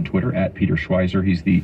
on Twitter at Peter Schweizer. He's the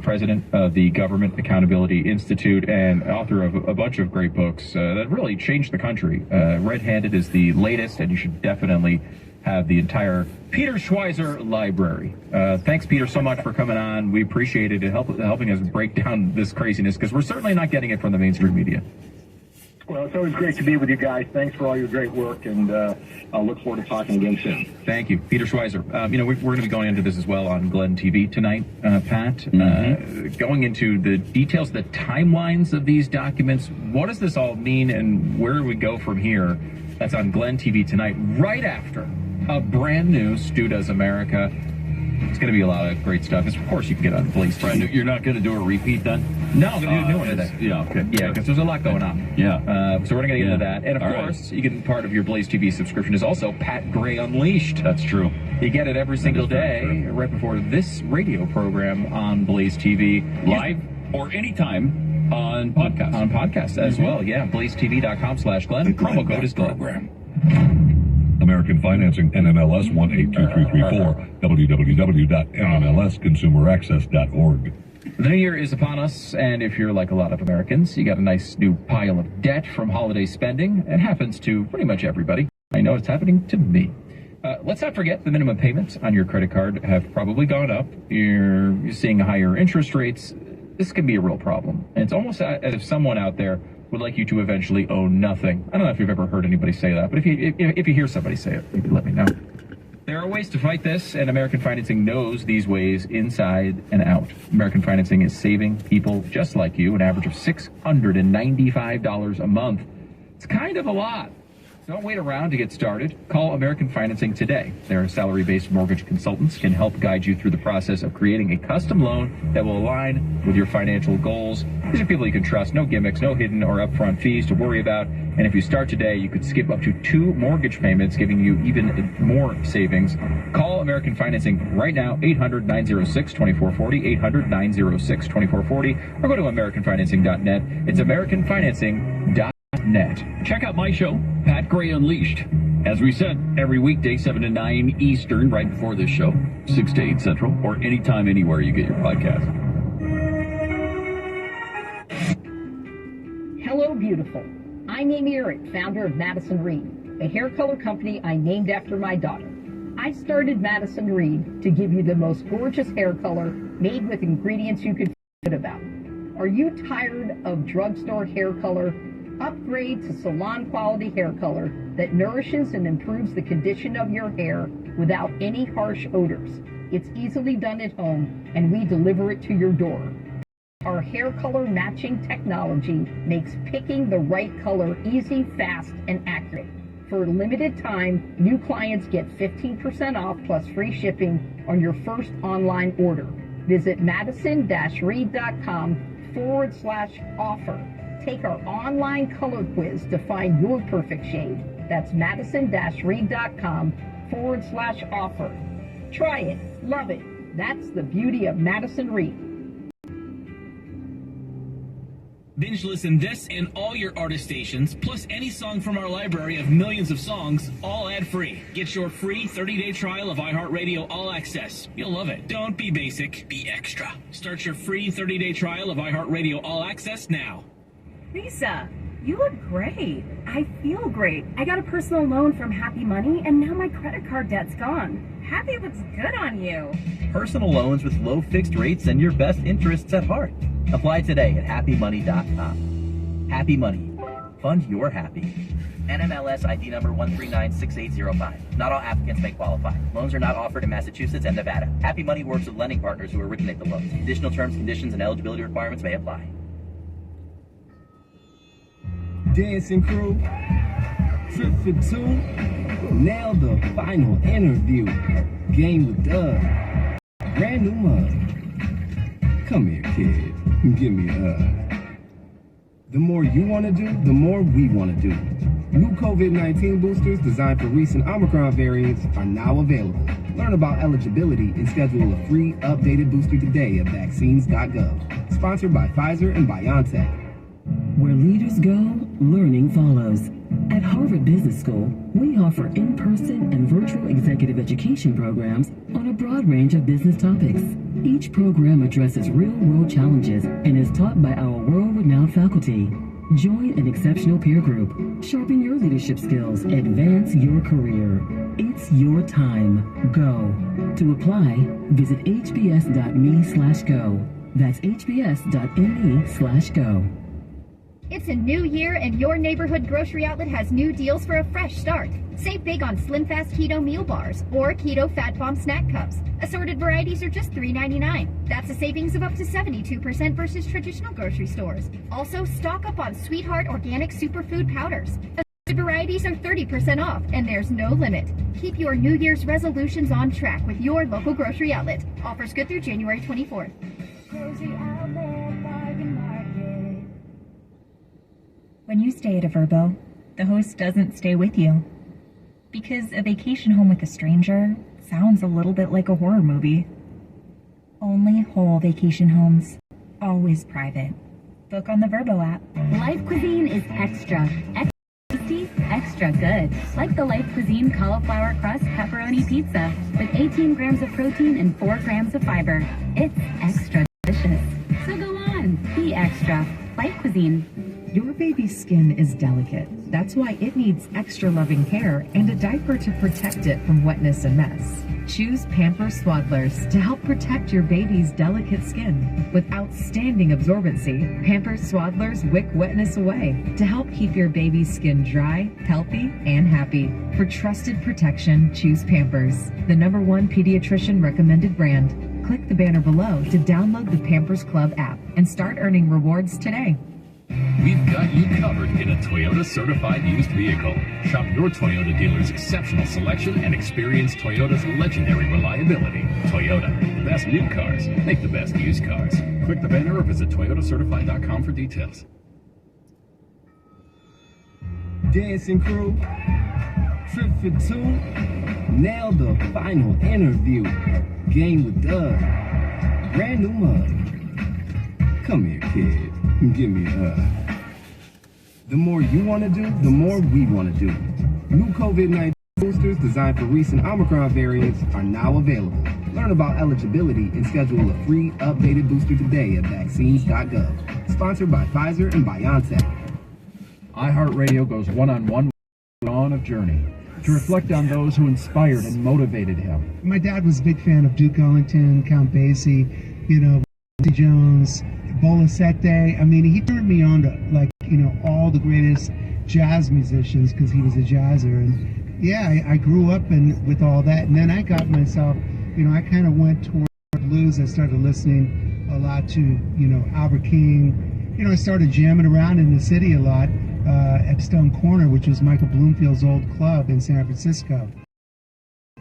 president of the Government Accountability Institute and author of a bunch of great books that really changed the country. Red-Handed is the latest, and you should definitely have the entire Peter Schweizer library. Thanks, Peter, so much for coming on. We appreciate it, helping us break down this craziness, because we're certainly not getting it from the mainstream media. Well, it's always great to be with you guys. Thanks for all your great work, and I'll look forward to talking again soon. Thank you. Peter Schweizer. We're going to be going into this as well on Glenn TV tonight, Pat. Going into the details, the timelines of these documents. What does this all mean, and where do we go from here? That's on Glenn TV tonight, right after a brand new Stu Does America. It's going to be a lot of great stuff. Of course, you can get on Blaze TV. You're not going to do a repeat then? No, I'm going to do a new one today. Yeah, okay. Yeah, because there's a lot going on. Yeah. So we're going to get into that. And, of course, you get part of your Blaze TV subscription is also Pat Gray Unleashed. That's true. You get it every single day right before this radio program on Blaze TV. Live or anytime on podcast. On podcast as well, yeah. BlazeTV.com/Glenn. Promo code is Glenn. American Financing, NMLS 182334, www.nmlsconsumeraccess.org. The new year is upon us, and if you're like a lot of Americans, you got a nice new pile of debt from holiday spending. It happens to pretty much everybody. I know it's happening to me. Let's not forget the minimum payments on your credit card have probably gone up. You're seeing higher interest rates. This can be a real problem. And it's almost as if someone out there would like you to eventually own nothing. I don't know if you've ever heard anybody say that, but if you hear somebody say it, maybe let me know. There are ways to fight this, and American Financing knows these ways inside and out. American Financing is saving people just like you an average of $695 a month. It's kind of a lot. Don't wait around to get started. Call American Financing today. Their salary-based mortgage consultants can help guide you through the process of creating a custom loan that will align with your financial goals. These are people you can trust. No gimmicks, no hidden or upfront fees to worry about. And if you start today, you could skip up to 2 mortgage payments, giving you even more savings. Call American Financing right now, 800-906-2440, 800-906-2440, or go to AmericanFinancing.net. It's AmericanFinancing.net. Check out my show, Pat Gray Unleashed. As we said, every weekday, 7 to 9 Eastern, right before this show, 6 to 8 Central, or anytime, anywhere you get your podcast. Hello, beautiful. I'm Amy Eric, founder of Madison Reed, a hair color company I named after my daughter. I started Madison Reed to give you the most gorgeous hair color made with ingredients you could feel good about. Are you tired of drugstore hair color? Upgrade to salon quality hair color that nourishes and improves the condition of your hair without any harsh odors. It's easily done at home, and we deliver it to your door. Our hair color matching technology makes picking the right color easy, fast, and accurate. For a limited time, new clients get 15% off plus free shipping on your first online order. Visit madison-reed.com/offer. Take our online color quiz to find your perfect shade. That's madison-reed.com/offer. Try it. Love it. That's the beauty of Madison Reed. Binge listen this and all your artist stations, plus any song from our library of millions of songs, all ad-free. Get your free 30-day trial of iHeartRadio All Access. You'll love it. Don't be basic, be extra. Start your free 30-day trial of iHeartRadio All Access now. Lisa, you look great. I feel great. I got a personal loan from Happy Money, and now my credit card debt's gone. Happy looks good on you. Personal loans with low fixed rates and your best interests at heart. Apply today at happymoney.com. Happy Money. Fund your happy. NMLS ID number 1396805. Not all applicants may qualify. Loans are not offered in Massachusetts and Nevada. Happy Money works with lending partners who originate the loans. Additional terms, conditions, and eligibility requirements may apply. Dancing crew, trip for 2, nailed the final interview. Game with Doug, brand new mug. Come here, kid, give me a hug. The more you want to do, the more we want to do. New COVID-19 boosters designed for recent Omicron variants are now available. Learn about eligibility and schedule a free updated booster today at vaccines.gov. Sponsored by Pfizer and BioNTech. Where leaders go, learning follows. At Harvard Business School, we offer in-person and virtual executive education programs on a broad range of business topics. Each program addresses real-world challenges and is taught by our world-renowned faculty. Join an exceptional peer group, sharpen your leadership skills, advance your career. It's your time. Go. To apply, visit hbs.me/go. That's hbs.me/go. It's a new year and your neighborhood grocery outlet has new deals for a fresh start. Save big on Slim Fast Keto Meal Bars or Keto Fat Bomb Snack Cups. Assorted varieties are just $3.99. That's a savings of up to 72% versus traditional grocery stores. Also, stock up on Sweetheart Organic Superfood Powders. Assorted varieties are 30% off and there's no limit. Keep your New Year's resolutions on track with your local grocery outlet. Offers good through January 24th. Grocery Outlet Bargain Market. When you stay at a Vrbo, the host doesn't stay with you. Because a vacation home with a stranger sounds a little bit like a horror movie. Only whole vacation homes. Always private. Book on the Vrbo app. Life Cuisine is extra. Extra tasty, extra good. Like the Life Cuisine cauliflower crust pepperoni pizza with 18 grams of protein and 4 grams of fiber. It's extra delicious. So go on, be extra. Life Cuisine. Your baby's skin is delicate. That's why it needs extra loving care and a diaper to protect it from wetness and mess. Choose Pampers Swaddlers to help protect your baby's delicate skin. With outstanding absorbency, Pampers Swaddlers wick wetness away to help keep your baby's skin dry, healthy, and happy. For trusted protection, choose Pampers, the #1 pediatrician recommended brand. Click the banner below to download the Pampers Club app and start earning rewards today. We've got you covered in a Toyota certified used vehicle. Shop your Toyota dealer's exceptional selection and experience Toyota's legendary reliability. Toyota, the best new cars make the best used cars. Click the banner or visit toyotacertified.com for details. Dancing crew, trip for two, nailed the final interview. Game with Doug, brand new mug. Come here, kid. Give me a hug. The more you want to do, the more we want to do. New COVID-19 boosters designed for recent Omicron variants are now available. Learn about eligibility and schedule a free updated booster today at vaccines.gov. Sponsored by Pfizer and BioNTech. iHeartRadio goes one-on-one with Dawn of Journey to reflect on those who inspired and motivated him. My dad was a big fan of Duke Ellington, Count Basie, Jones, Bolasete. I mean, he turned me on to all the greatest jazz musicians because he was a jazzer. And yeah, I grew up with all that. And then I got myself, I kind of went toward blues. I started listening a lot to, Albert King. I started jamming around in the city a lot at Stone Corner, which was Michael Bloomfield's old club in San Francisco.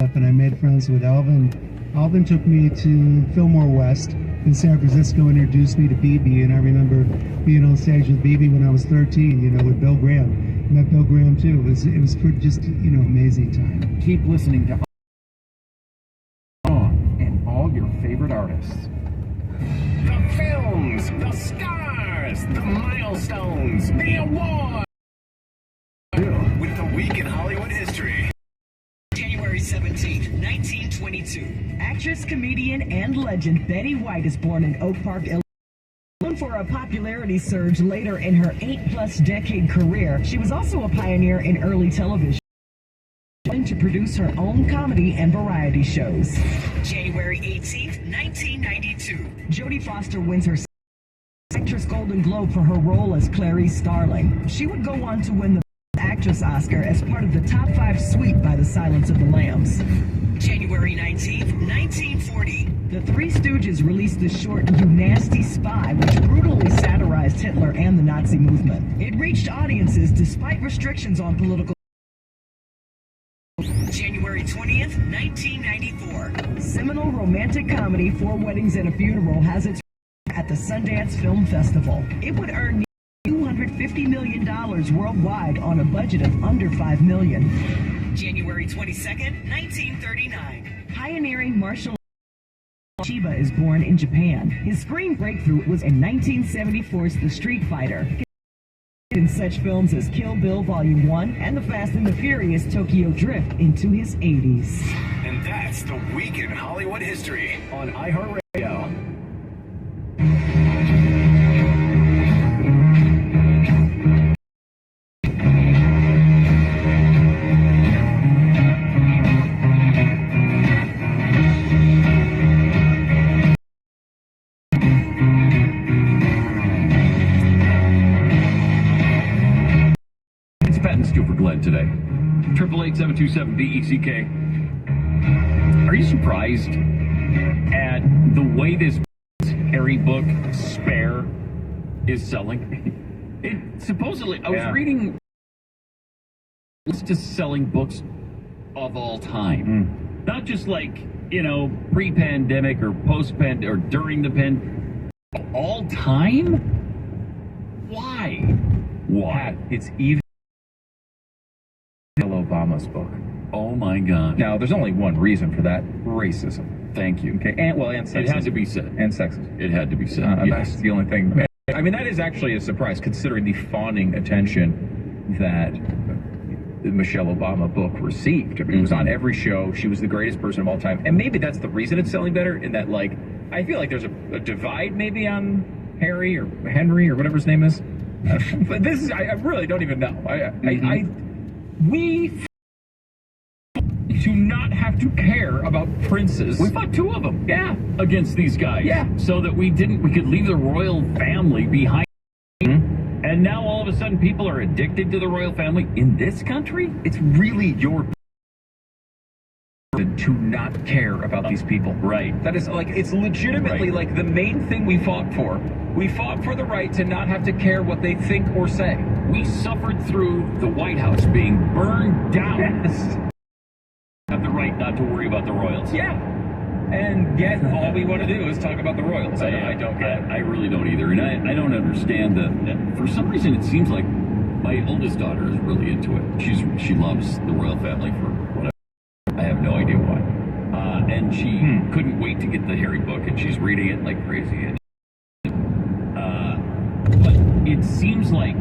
And I made friends with Alvin. Alvin took me to Fillmore West in San Francisco, introduced me to BB, and I remember being on stage with BB when I was 13, with Bill Graham. I met Bill Graham too. It was just, amazing time. Keep listening to On and all your favorite artists. The films, the stars, the milestones, the awards. With the Week in Hollywood History. January 17th, 1922. Actress, comedian, and legend Betty White is born in Oak Park, Illinois. Known for a popularity surge later in her 8-plus decade career, she was also a pioneer in early television, to produce her own comedy and variety shows. January 18th, 1992. Jodie Foster wins her Actress Golden Globe for her role as Clarice Starling. She would go on to win the Actress Oscar as part of the top 5 sweep by The Silence of the Lambs. January 19th, 1940. The Three Stooges released the short You Nasty Spy, which brutally satirized Hitler and the Nazi movement. It reached audiences despite restrictions on political. January 20th, 1994. Seminal romantic comedy Four Weddings and a Funeral has its at the Sundance Film Festival. It would earn $250 million worldwide on a budget of under $5 million. January 22nd, 1939. Pioneering martial Chiba is born in Japan. His screen breakthrough was in 1974's The Street Fighter. in such films as Kill Bill Volume 1 and The Fast and the Furious Tokyo Drift into his 80s. And that's the Week in Hollywood History on iHeartRadio. For Glenn today. 888-727-BECK. Are you surprised at the way this Harry book, Spare, is selling? It supposedly, I was reading, it's just selling books of all time. Not just like, pre-pandemic or post-pandemic or during the pandemic. All time? Why? Why? It's even Obama's book. Oh my God! Now, there's only one reason for that: racism. Thank you. Okay, and sexism. It had to be said. And sexism. It had to be said. That's the only thing. I mean, that is actually a surprise, considering the fawning attention that the Michelle Obama book received. I mean, it was on every show. She was the greatest person of all time, and maybe that's the reason it's selling better. In that, like, I feel like there's a divide maybe on Harry or Henry or whatever his name is. But this is, I really don't even know. We do not have to care about princes. We fought 2 of them. Yeah. Against these guys. Yeah. So that we could leave the royal family behind. And now all of a sudden people are addicted to the royal family in this country? It's really your to not care about these people. Right. That is like, it's legitimately like the main thing we fought for. We fought for the right to not have to care what they think or say. We suffered through the White House being burned down. Yes. Have the right not to worry about the royals. Yeah. And yet all we want to do is talk about the royals. I don't get it. I really don't either. And I don't understand that. For some reason, it seems like my oldest daughter is really into it. She loves the royal family for whatever. I have no idea why. And she couldn't wait to get the Harry book, and she's reading it like crazy. But it seems like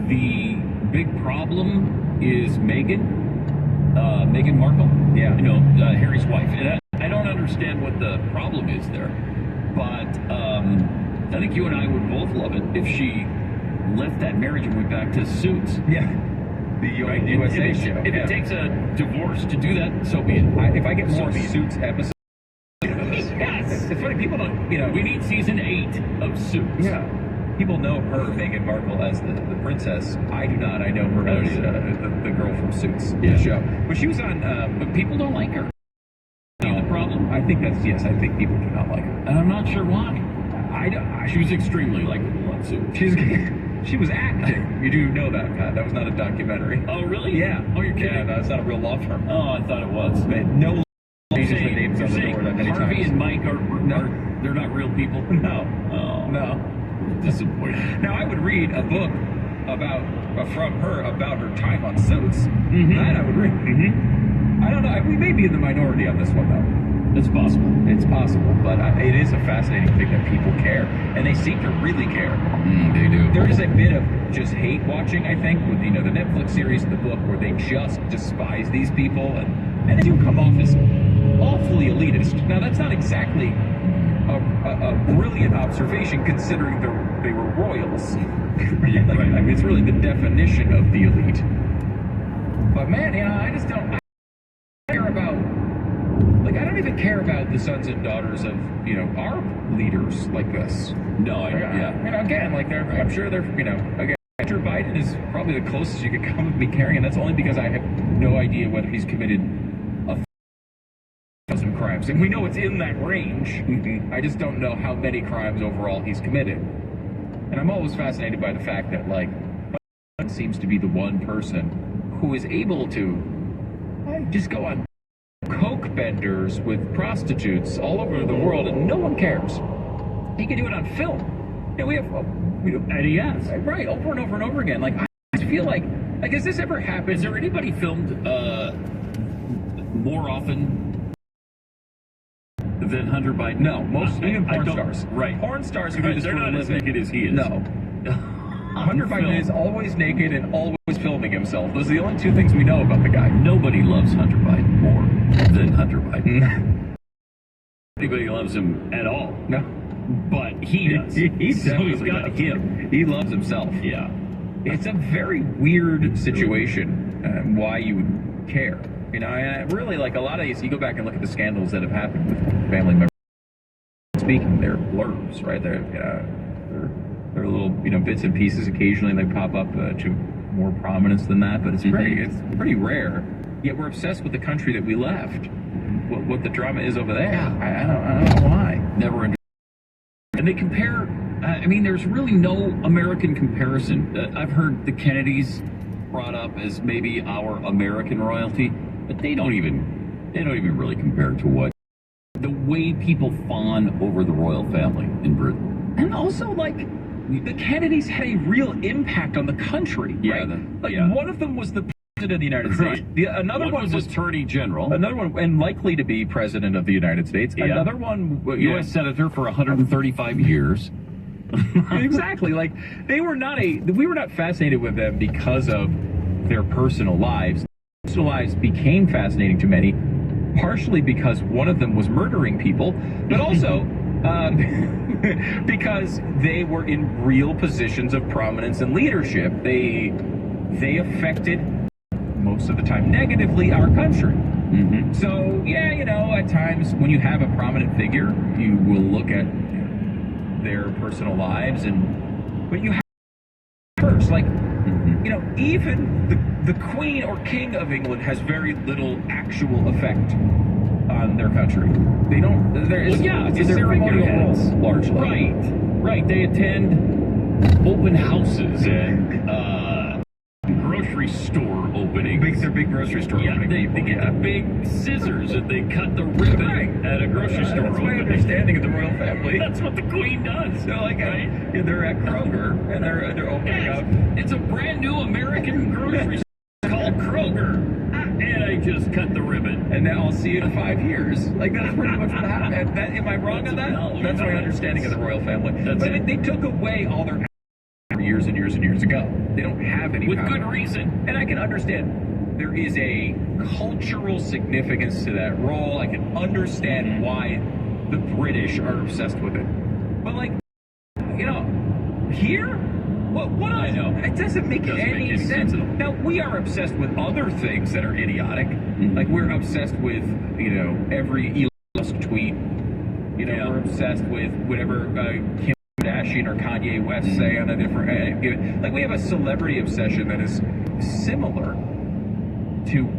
the big problem is Meghan Markle. Yeah. Harry's wife. And I don't understand what the problem is there. But I think you and I would both love it if she left that marriage and went back to Suits. Yeah. The USA show. If it takes a divorce to do that, so be it. If I get more Suits episodes. Yes. It's funny, people don't, We need season 8 of Suits. Yeah. People know her, Meghan Markle, as the princess. I do not. I know her as the girl from Suits, the show. But she was on, but people don't like her. No. The problem? I think I think people do not like her. And I'm not sure why. She was extremely likable on Suits. She was acting. You do know that, Pat. That was not a documentary. Oh, really? Yeah. Oh, you're kidding. Yeah, no, it's not a real law firm. Oh, I thought it was. No changes the You're names on the door that many Harvey times. and Mike they're not real people? No. Oh. No. Disappointing. Now, I would read a book from her about her time on Suits. That I would read. I don't know. We may be in the minority on this one, though. It's possible. It's possible, but it is a fascinating thing that people care, and they seem to really care. They do. There is a bit of just hate watching, I think, with the Netflix series and the book, where they just despise these people, and they do come off as awfully elitist. Now, that's not exactly a brilliant observation, considering they were royals. I mean, it's really the definition of the elite. But man, I just don't care about. I don't even care about the sons and daughters of, our leaders like this. No, again, I'm sure they're, again, Joe Biden is probably the closest you could come with me caring, and that's only because I have no idea whether he's committed 1,000 crimes. And we know it's in that range. I just don't know how many crimes overall he's committed. And I'm always fascinated by the fact that, Biden seems to be the one person who is able to just go on coke benders with prostitutes all over the world, and no one cares. He can do it on film. And he has. Right, over and over and over again. I just feel like, has this ever happened? Has there anybody filmed more often than Hunter Biden? No, most even porn stars. Right. Porn stars who do this they're for a not as living. naked as he is. No. Hunter Biden is always naked and always filming himself. Those are the only two things we know about the guy. Nobody loves Hunter Biden more than Hunter Biden. Anybody loves him at all. No. But he does. He so he's definitely got does. him. He loves himself. Yeah. It's a very weird situation, why you would care. You know, I really, like, a lot of these, you go back and look at the scandals that have happened with family members speaking, they're blurbs, right? They're little, bits and pieces. Occasionally they pop up to more prominence than that, but it's pretty rare. Yet we're obsessed with the country that we left. What the drama is over there. I don't know why. Never understood. And they compare, there's really no American comparison. I've heard the Kennedys brought up as maybe our American royalty, but they don't even really compare to what the way people fawn over the royal family in Britain. And also, like, the Kennedys had a real impact on the country, right? One of them was the president of the United States. Another one was attorney general. Another one, and likely to be president of the United States. Yeah. Another one, U.S. senator for 135 years. Exactly. Like, we were not fascinated with them because of their personal lives. Personal lives became fascinating to many, partially because one of them was murdering people, but also because they were in real positions of prominence and leadership. They affected, most of the time negatively, our country. So, at times when you have a prominent figure, you will look at their personal lives, but you have first, like, even the Queen or King of England has very little actual effect on their country. They don't. It's a ceremonial role, largely. Right. They attend open houses and grocery store openings. They're big grocery store opening. They get the big scissors and they cut the ribbon at a grocery store That's my opening. understanding of the royal family. That's what the Queen does. So, like, they're at Kroger and they're opening up. It's a brand new American grocery store called Kroger. And I just cut the ribbon. And then I'll see you in 5 years. Like, that's pretty much what happened. Am I wrong on that? No, that's my understanding of the royal family. That's it. They took away all their years and years and years ago. They don't have any With power. good reason. And I can understand there is a cultural significance to that role. I can understand why the British are obsessed with it. But, like, here? What I know? It doesn't make any sense. Now, we are obsessed with other things that are idiotic. Like, we're obsessed with, every Elon Musk tweet. We're obsessed with whatever Kim Kardashian or Kanye West say on a different... like, we have a celebrity obsession that is similar to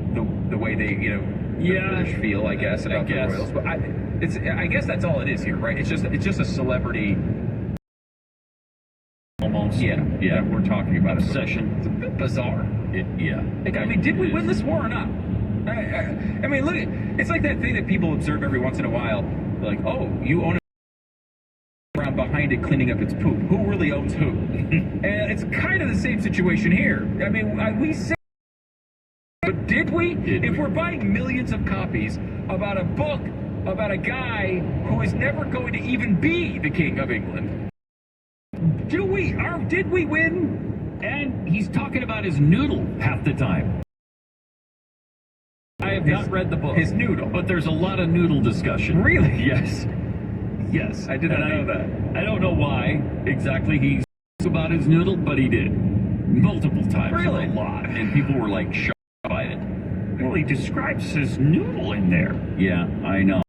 the way they, the British feel, I guess, about the royals. But I guess that's all it is here, right? It's just a celebrity... Almost. Yeah, we're talking about obsession. It's a bit bizarre. Like, did we win this war or not? I mean, look, it's like that thing that people observe every once in a while. Like, oh, you own around behind it cleaning up its poop. Who really owns who? And it's kind of the same situation here. I mean, we say, but did we? If we're buying millions of copies about a book about a guy who is never going to even be the King of England, did we win? And he's talking about his noodle half the time. I have not read the book. His noodle. But there's a lot of noodle discussion. Really? Yes. I didn't know that. I don't know why exactly he's about his noodle, but he did. Multiple times. Really? A lot. And people were, like, shocked by it. Well, he describes his noodle in there. Yeah, I know.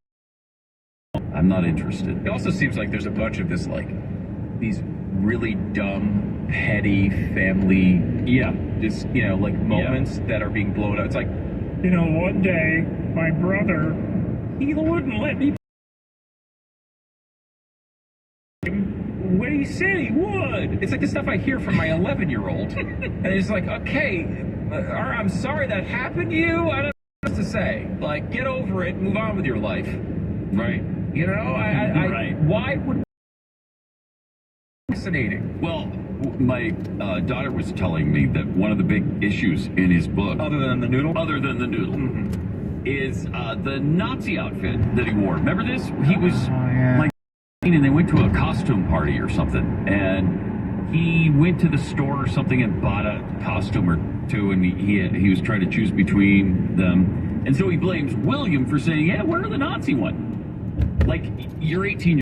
I'm not interested. It also seems like there's a bunch of this, like, these really dumb, petty family, moments that are being blown up. It's like, one day, my brother, he wouldn't let me when he said he would. It's like the stuff I hear from my 11-year-old. And it's like, okay, I'm sorry that happened to you. I don't know what to say. Like, get over it, move on with your life. Right. Right. Why would... Fascinating. Well, my daughter was telling me that one of the big issues in his book, other than the noodle, is the Nazi outfit that he wore. Remember this? He was like, and they went to a costume party or something, and he went to the store or something and bought a costume or two, and he was trying to choose between them. And so he blames William for saying, yeah, where are the Nazi one? Like, you're 18